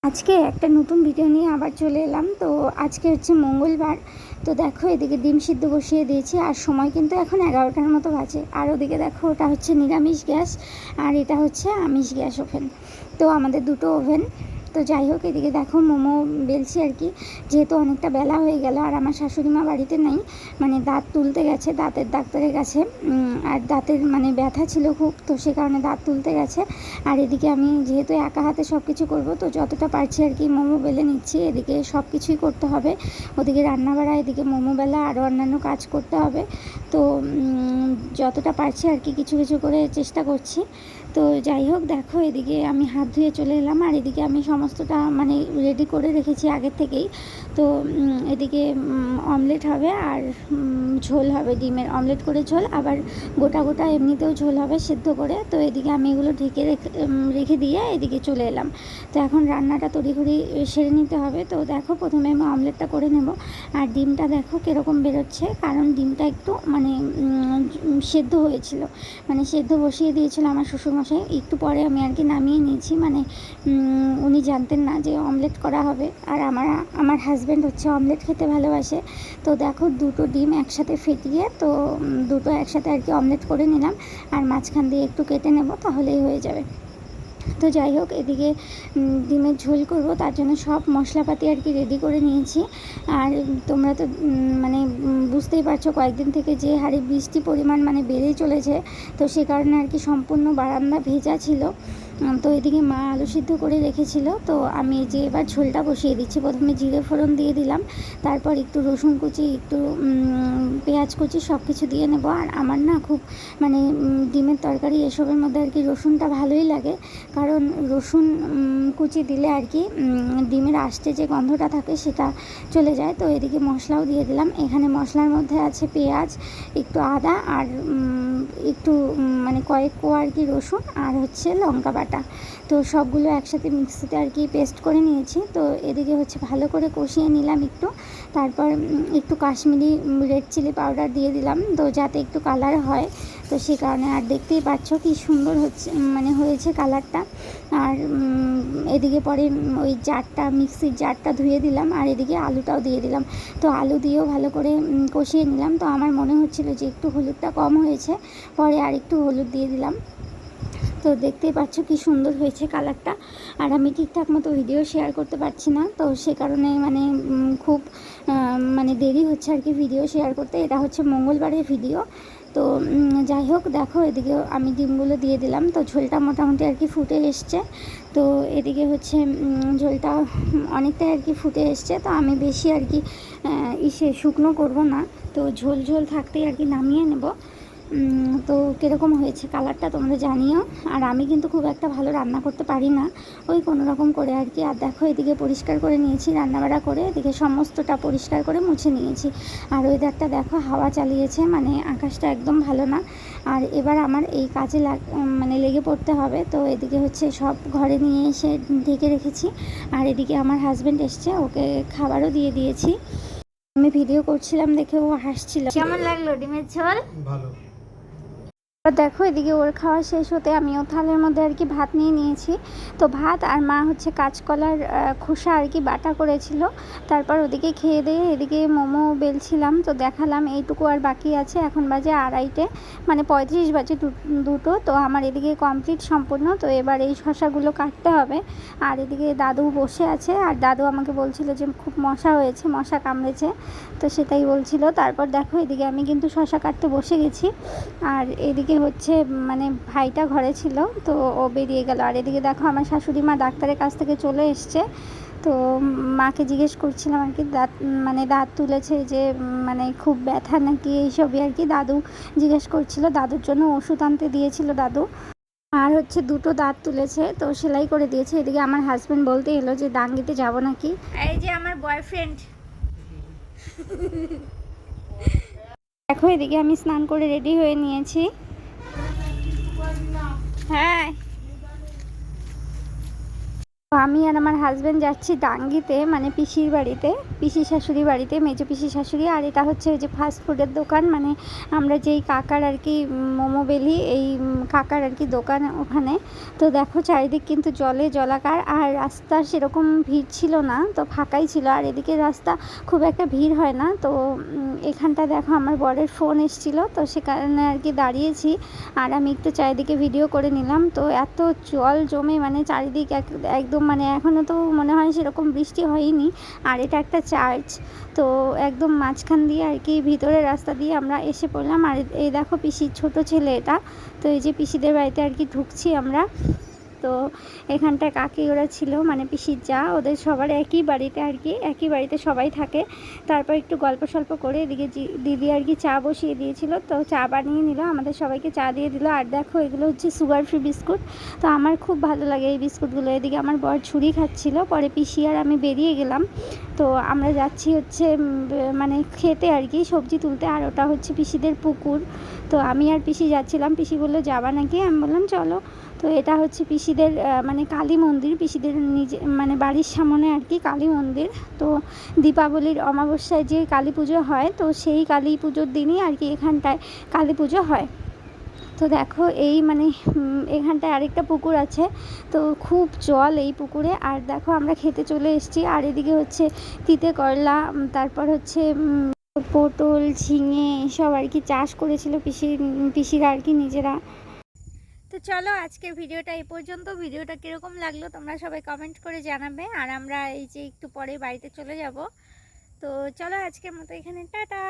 আজকে একটা নতুন ভিডিও নিয়ে আবার চলে এলাম। তো আজকে হচ্ছে মঙ্গলবার। তো দেখো এদিকে ডিম সিদ্ধ বসিয়ে দিয়েছি আর সময় কিন্তু এখন 11টার মতো বাজে। আর ওদিকে দেখো ওটা হচ্ছে নিরামিষ গ্যাস আর এটা হচ্ছে আমিষ গ্যাস ওভেন। তো আমাদের দুটো ওভেন। তো যাই হোক এদিকে দেখো মোমো বেলছি আর কি, যেহেতু অনেকটা বেলা হয়ে গেল আর আমার শাশুড়ি মা বাড়িতে নেই, মানে দাঁত তুলতে গেছে দাঁতের ডাক্তারের কাছে। আর দাঁতের মানে ব্যথা ছিল খুব, তো সে কারণে দাঁত তুলতে গেছে। আর এদিকে আমি যেহেতু একা হাতে সব কিছু করবো, তো যতটা পারছি আর কি মোমো বেলে নিচ্ছি। এদিকে সব কিছুই করতে হবে, ওদিকে রান্না বাড়া, এদিকে মোমো বেলা, আরও অন্যান্য কাজ করতে হবে। তো যতটা পারছি আর কি কিছু কিছু করে চেষ্টা করছি। তো যাই হোক দেখো এদিকে আমি হাত ধুয়ে চলে এলাম আর এদিকে আমি সমস্তটা মানে রেডি করে রেখেছি আগের থেকেই। তো এদিকে অমলেট হবে আর ঝোল হবে, ডিমের অমলেট করে ঝোল, আবার গোটা গোটা এমনিতেও ঝোল হবে সেদ্ধ করে। তো এদিকে আমি এগুলো ঢেকে রেখে দিয়ে এদিকে চলে এলাম। তো এখন রান্নাটা তড়িঘড়ি সেরে নিতে হবে। তো দেখো প্রথমে আমি অমলেটটা করে নেব। আর ডিমটা দেখো কীরকম বেরোচ্ছে, কারণ ডিমটা একটু মানে সেদ্ধ হয়েছিল, মানে সেদ্ধ বসিয়ে দিয়েছিল আমার শ্বশুরমশাই। একটু পরে আমি আর কি নামিয়ে নিয়েছি, মানে উনি জানতেন না যে অমলেট করা হবে। আর আমার হাজব্যান্ড হচ্ছে অমলেট খেতে ভালোবাসে। তো দেখো দুটো ডিম একসাথে ফেটিয়ে তো দুটো একসাথে আর কি অমলেট করে নিলাম। আর মাঝখান দিয়ে একটু কেটে নেব, তাহলেই হয়ে যাবে। তো যাই হোক এদিকে ডিমের ঝোল করব, তার জন্য সব মশলাপাতি আর কি রেডি করে নিয়েছি। আর তোমরা তো মানে বুঝতেই পারছো কয়েকদিন থেকে যে হারে বৃষ্টি পরিমাণ মানে বেড়েই চলেছে। তো সে কারণে আর কি সম্পূর্ণ বারান্দা ভেজা ছিল। তো এদিকে মা আলু সিদ্ধ করে রেখেছিল। তো আমি যে এবার ঝোলটা বসিয়ে দিচ্ছি, প্রথমে জিরে ফোড়ন দিয়ে দিলাম, তারপর একটু রসুন কুচি, একটু পেঁয়াজ কুচি সব কিছু দিয়ে নেব। আর আমার না খুব মানে ডিমের তরকারি এসবের মধ্যে আর কি রসুনটা ভালোই লাগে, কারণ রসুন কুচি দিলে আর কি ডিমের আস্তে যে গন্ধটা থাকে সেটা চলে যায়। তো এদিকে মশলাও দিয়ে দিলাম। এখানে মশলার মধ্যে আছে পেঁয়াজ, একটু আদা আর একটু মানে কয়েক কোয়া আর কি রসুন, আর হচ্ছে লঙ্কা বাটা। তো সবগুলো একসাথে মিক্সিতে আর কি পেস্ট করে নিয়েছি। তো এদিকে হচ্ছে ভালো করে কষিয়ে নিলাম একটু, তারপর একটু কাশ্মীরি রেড চিলি পাউডার দিয়ে দিলাম, তো যাতে একটু কালার হয়। তো সে কারণে আর দেখতেই পাচ্ছ কি সুন্দর হচ্ছে মানে হয়েছে কালারটা। আর এদিকে পরে ওই জারটা, মিক্সির জারটা ধুয়ে দিলাম আর এদিকে আলুটাও দিয়ে দিলাম। তো আলু দিয়েও ভালো করে কষিয়ে নিলাম। তো আমার মনে হচ্ছিল যে একটু হলুদটা কম হয়েছে, পরে আর একটু হলুদ দিয়ে দিলাম। তো দেখতেই পাচ্ছ কি সুন্দর হয়েছে কালারটা। আর আমি ঠিকঠাক মতো ভিডিও শেয়ার করতে পারছি না, তো সে কারণে মানে খুব মানে দেরি হচ্ছে আর কি ভিডিও শেয়ার করতে। এটা হচ্ছে মঙ্গলবারের ভিডিও। তো যাই হোক দেখো এদিকে আমি ডিমগুলো দিয়ে দিলাম। তো ঝোলটা মোটামুটি আর কি ফুটে এসছে। তো এদিকে হচ্ছে ঝোলটা অনেকটাই আর কি ফুটে এসছে। তো আমি বেশি আর কি শুকনো করব না, তো ঝোল ঝোল থাকতেই আর কি নামিয়ে নেব। তো কীরকম হয়েছে কালারটা তোমরা জানিও। আর আমি কিন্তু খুব একটা ভালো রান্না করতে পারি না, ওই কোনো রকম করে আর কি। আর দেখো এদিকে পরিষ্কার করে নিয়েছি রান্নাবাড়া করে, এদিকে সমস্তটা পরিষ্কার করে মুছে নিয়েছি। আর ওয়েদারটা দেখো হাওয়া চালিয়েছে, মানে আকাশটা একদম ভালো না। আর এবার আমার এই কাজে মানে লেগে পড়তে হবে। তো এদিকে হচ্ছে সব ঘরে নিয়ে এসে ঢেকে রেখেছি। আর এদিকে আমার হাজব্যান্ড এসছে, ওকে খাবারও দিয়ে দিয়েছি। আমি ভিডিও করছিলাম দেখে ও হাসছিল। কেমন লাগলো ডিমের ঝোল? ভালো। দেখো এদিকে ওর খাওয়া শেষ হতে আমিও থালের মধ্যে আর কি ভাত নিয়ে নিয়েছি। তো ভাত আর মা হচ্ছে কাঁচকলার খোসা আর কি বাটা করেছিল। তারপর ওদিকে খেয়ে দিয়ে এদিকে মোমো বেলছিলাম, তো দেখালাম এইটুকু আর বাকি আছে। এখন বাজে 2:30, মানে 35 বাজে দুটো। তো আমার এদিকে কমপ্লিট সম্পূর্ণ। তো এবার এই শসাগুলো কাটতে হবে। আর এদিকে দাদু বসে আছে, আর দাদু আমাকে বলছিল যে খুব মশা হয়েছে, মশা কামড়েছে, তো সেটাই বলছিল। তারপর দেখো এদিকে আমি কিন্তু শসা কাটতে বসে গেছি। আর এদিকে হচ্ছে মানে ভাইটা ঘরে ছিল, তো ও বেরিয়ে গেল। আর এদিকে দেখো আমার শাশুড়ি মা ডাক্তারের কাছ থেকে চলে এসছে। তো মাকে জিজ্ঞেস করছিলাম আর কি মানে দাঁত তুলেছে যে মানে খুব ব্যথা নাকি এইসবই আর কি দাদু জিজ্ঞেস করছিল। দাদুর জন্য ওষুধ আনতে দিয়েছিল দাদু। আর হচ্ছে দুটো দাঁত তুলেছে, তো সেলাই করে দিয়েছে। এদিকে আমার হাজব্যান্ড বলতে এলো যে ডাঙ্গিতে যাব নাকি। এই যে আমার বয়ফ্রেন্ড। দেখো এদিকে আমি স্নান করে রেডি হয়ে নিয়েছি। হ্যাঁ। তো আমি আর আমার হাজব্যান্ড যাচ্ছি ডাঙ্গিতে, মানে পিসির বাড়িতে, পিসি শাশুড়ি বাড়িতে, মেজো পিসি শাশুড়ি। আর এটা হচ্ছে ওই যে ফাস্ট ফুডের দোকান, মানে আমরা যেই কাকার আর কি মোমো বেলি, এই কাকার আর কি দোকান ওখানে। তো দেখো চারিদিক কিন্তু জলে জলাকার, আর রাস্তা সেরকম ভিড় ছিল না, তো ফাঁকাই ছিল। আর এদিকে রাস্তা খুব একটা ভিড় হয় না। তো এখানটা দেখো আমার বরের ফোন এসেছিল, তো সে কারণে আর কি দাঁড়িয়েছি। আর আমি একটু চারিদিকে ভিডিও করে নিলাম। তো এত জল জমে, মানে চারিদিক একদম, মানে এখনও তো মনে হয় সেরকম বৃষ্টি হয়নি। আর এটা একটা চার্চ, তো একদম মাঝখান দিয়ে আর কি ভিতরের রাস্তা দিয়ে আমরা এসে পড়লাম। আর এই দেখো পিসির ছোট ছেলে এটা। তো এই যে পিসিদের বাড়িতে আর কি ঢুকছি আমরা। তো এখানটায় কাকি ওরা ছিল, মানে পিসির যা, ওদের সবার একই বাড়িতে আর কি, একই বাড়িতে সবাই থাকে। তারপর একটু গল্প সল্প করে এদিকে দিদি আর কি চা বসিয়ে দিয়েছিল, তো চা বানিয়ে নিল, আমাদের সবাইকে চা দিয়ে দিল। আর দেখো এগুলো হচ্ছে সুগার ফ্রি বিস্কুট, তো আমার খুব ভালো লাগে এই বিস্কুটগুলো। এদিকে আমার বর ছুরি খাচ্ছিল, পরে পিসি আর আমি বেরিয়ে গেলাম। তো আমরা যাচ্ছি হচ্ছে মানে খেতে আর কি, সবজি তুলতে। আর ওটা হচ্ছে পিসিদের পুকুর। তো আমি আর পিসি যাচ্ছিলাম, পিসি বললো যাবা নাকি, আমি বললাম চলো। তো এটা হচ্ছে পিসিদের মানে কালী মন্দির, পিসিদের নিজে মানে বাড়ির সামনে আর কি কালী মন্দির। তো দীপাবলির অমাবস্যায় যে কালী পুজো হয়, তো সেই কালী পুজোর দিনই আর কি এখানটায় কালী পুজো হয়। তো দেখো এই মানে এখানটায় আরেকটা পুকুর আছে, তো খুব জল এই পুকুরে। আর দেখো আমরা খেতে চলে এসেছি। আর এদিকে হচ্ছে তিতে করলা, তারপর হচ্ছে পটল, ঝিঙে এসব আর কি চাষ করেছিল পিসিরা আর কি নিজেরা। তো চলো আজকের ভিডিওটা এই পর্যন্ত। ভিডিওটা কীরকম লাগলো তোমরা সবাই কমেন্ট করে জানাবে। আর আমরা এই যে একটু পরে বাড়িতে চলে যাব। তো চলো আজকের মতো এখানে টাটা।